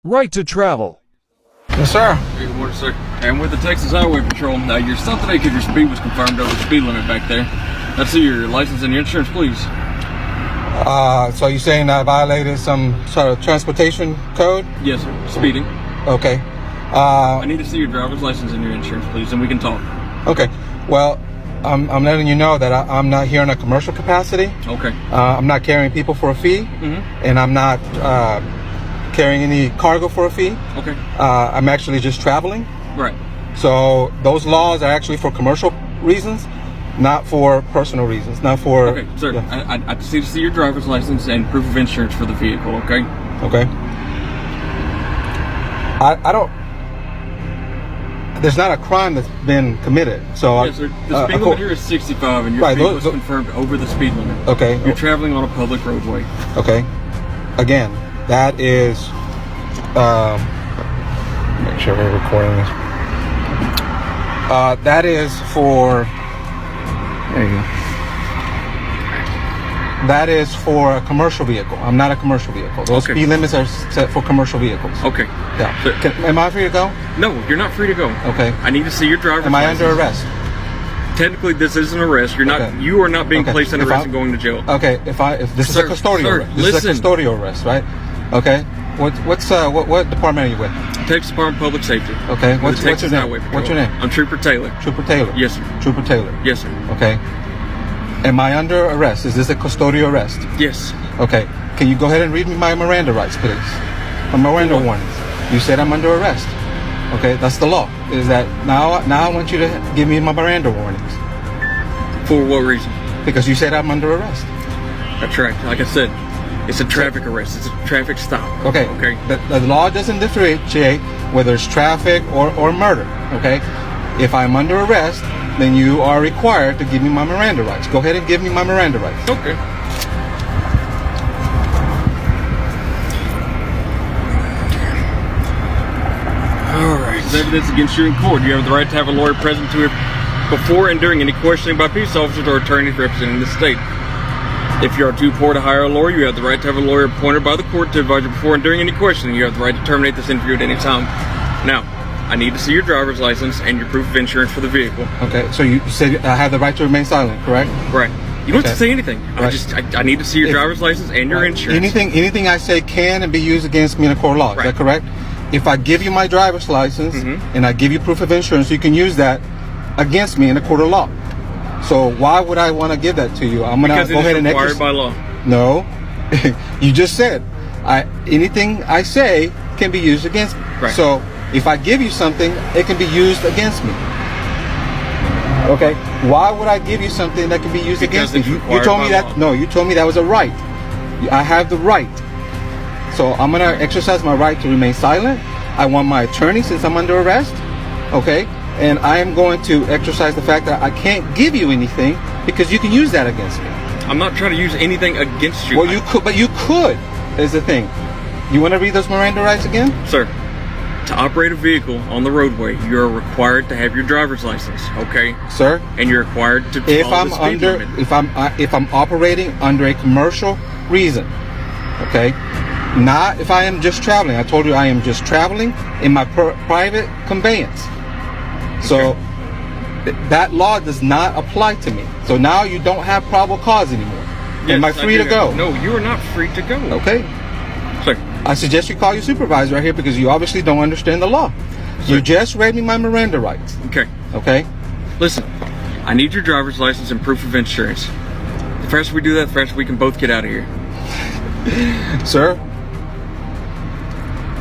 Right2Travel. Yes, sir. Hey, good morning, sir. I'm with the Texas Highway Patrol. Now, you're stopped today because your speed was confirmed over the speed limit back there. Let's see your license and your insurance, please. So you saying I violated some sort of transportation code? Yes, sir. Speeding. Okay. I need to see your driver's license and your insurance, please, and we can talk. Okay. Well, I'm letting you know that I'm not here in a commercial capacity. Okay. I'm not carrying people for a fee, and I'm not carrying any cargo for a fee. Okay. I'm actually just traveling. Right. So those laws are actually for commercial reasons, not for personal reasons. Not for. Okay, sir. Yeah. I just need to see your driver's license and proof of insurance for the vehicle. Okay. Okay. I don't. There's not a crime that's been committed. So yes, sir. The speed limit here is 65, and your speed was confirmed over the speed limit. Okay. You're traveling on a public roadway. Okay. Again, that is. Make sure we're recording this. That is for. There you go. That is for a commercial vehicle. I'm not a commercial vehicle. Those speed limits are set for commercial vehicles. Okay. Yeah. So, am I free to go? No, you're not free to go. Okay. I need to see your driver's license. Am I under arrest? Technically, this is an arrest. You're not. Okay. You are not being placed under arrest and going to jail. Okay. If this is a custodial arrest. This is a custodial arrest, right? Okay. What department are you with? Texas Department of Public Safety. Okay. What's your name? What's your name? I'm Trooper Taylor. Trooper Taylor. Yes, sir. Trooper Taylor. Yes, sir. Okay. Am I under arrest? Is this a custodial arrest? Yes. Okay. Can you go ahead and read me my Miranda rights, please? My Miranda warnings. You said I'm under arrest. Okay, that's the law. Is that now I want you to give me my Miranda warnings. For what reason? Because you said I'm under arrest. That's right. Like I said, it's a traffic arrest. It's a traffic stop. Okay. Okay. The law doesn't differentiate whether it's traffic or murder. Okay. If I'm under arrest, then you are required to give me my Miranda rights. Go ahead and give me my Miranda rights. Okay. All right. As evidence against you in court, you have the right to have a lawyer present to it before and during any questioning by peace officers or attorneys representing the state. If you are too poor to hire a lawyer, you have the right to have a lawyer appointed by the court to advise you before and during any questioning. You have the right to terminate this interview at any time. Now, I need to see your driver's license and your proof of insurance for the vehicle. Okay, so you said I have the right to remain silent, correct? Right. You don't have to say anything. Right. I need to see your driver's license and your insurance. Anything I say can and be used against me in a court of law. Is that correct? If I give you my driver's license and I give you proof of insurance, you can use that against me in a court of law. So why would I want to give that to you? I'm gonna go ahead and exercise. Because it is required by law. No, you just said anything I say can be used against me. Right. So if I give you something, it can be used against me. Okay. Why would I give you something that can be used against me? You told me that. Law. No, you told me that was a right. I have the right. So I'm gonna exercise my right to remain silent. I want my attorney since I'm under arrest. Okay. And I am going to exercise the fact that I can't give you anything because you can use that against me. I'm not trying to use anything against you. Well, you could, but you could. Is the thing. You want to read those Miranda rights again, sir? To operate a vehicle on the roadway, you're required to have your driver's license, okay, sir? And you're required to follow the speed limit. If I'm operating under a commercial reason, okay, not if I am just traveling. I told you I am just traveling in my private conveyance. So that law does not apply to me. So now you don't have probable cause anymore. Yes, am I free to go? No, you are not free to go. Okay. Sir. I suggest you call your supervisor right here because you obviously don't understand the law. Sir. You just read me my Miranda rights. Okay. Okay. Listen, I need your driver's license and proof of insurance. The faster we do that, the faster we can both get out of here. Sir?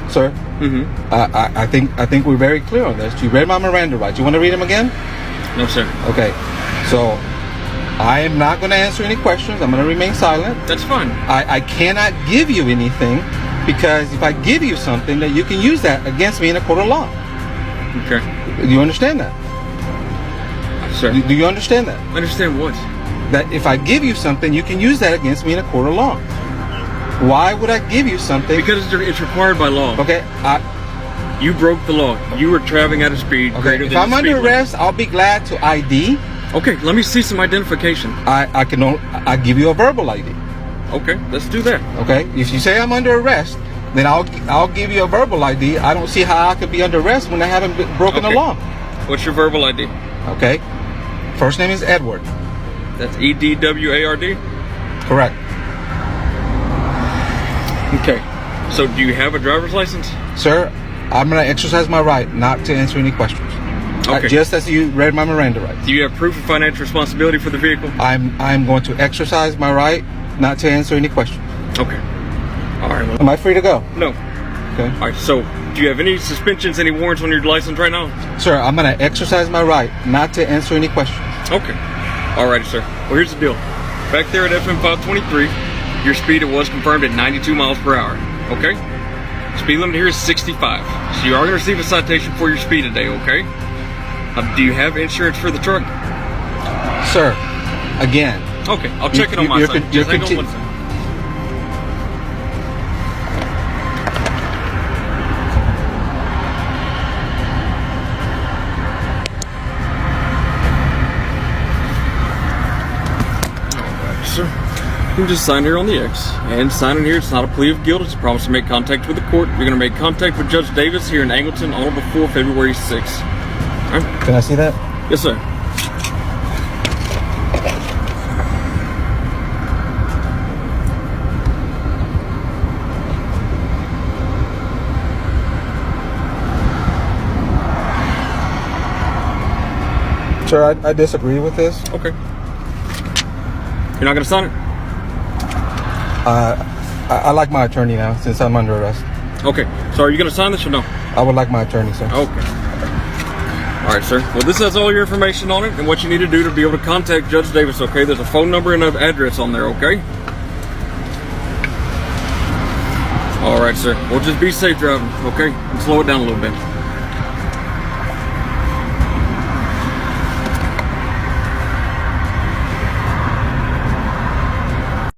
Sir? I think we're very clear on this. You read my Miranda rights. You want to read them again? No, sir. Okay. So I am not going to answer any questions. I'm going to remain silent. That's fine. I cannot give you anything because if I give you something, that you can use that against me in a court of law. Okay. Do you understand that? Sir. Do you understand that? Understand what? That if I give you something, you can use that against me in a court of law. Why would I give you something? Because it's required by law. Okay. You broke the law. You were traveling at a speed greater than the speed limit. If I'm under arrest, I'll be glad to ID. Okay, let me see some identification. I give you a verbal ID. Okay, let's do that. Okay, if you say I'm under arrest, then I'll give you a verbal ID. I don't see how I could be under arrest when I haven't broken the law. What's your verbal ID? Okay. First name is Edward. That's Edward? Correct. Okay. So do you have a driver's license? Sir, I'm going to exercise my right not to answer any questions. Okay. Just as you read my Miranda rights. Do you have proof of financial responsibility for the vehicle? I'm going to exercise my right not to answer any questions. Okay. All right. Well, Am I free to go? no. Okay. All right. So do you have any suspensions, any warrants on your license right now? Sir, I'm going to exercise my right not to answer any questions. Okay. All righty, sir. Well, here's the deal. Back there at FM 523, your speed was confirmed at 92 miles per hour. Okay? Speed limit here is 65. So you are going to receive a citation for your speed today, okay? Do you have insurance for the truck? Sir, again. Okay, I'll check it on my side. Just hang on one second. Sir, you can just sign here on the X. And signing here, it's not a plea of guilt. It's a promise to make contact with the court. You're going to make contact with Judge Davis here in Angleton on or before February 6th. All right. Can I see that? Yes, sir. Sir, I disagree with this. Okay. You're not going to sign it? I like my attorney now since I'm under arrest. Okay. So are you going to sign this or no? I would like my attorney, sir. Okay. All right, sir. Well, this has all your information on it and what you need to do to be able to contact Judge Davis, okay? There's a phone number and an address on there, okay? All right, sir. Well, just be safe driving, okay? And slow it down a little bit.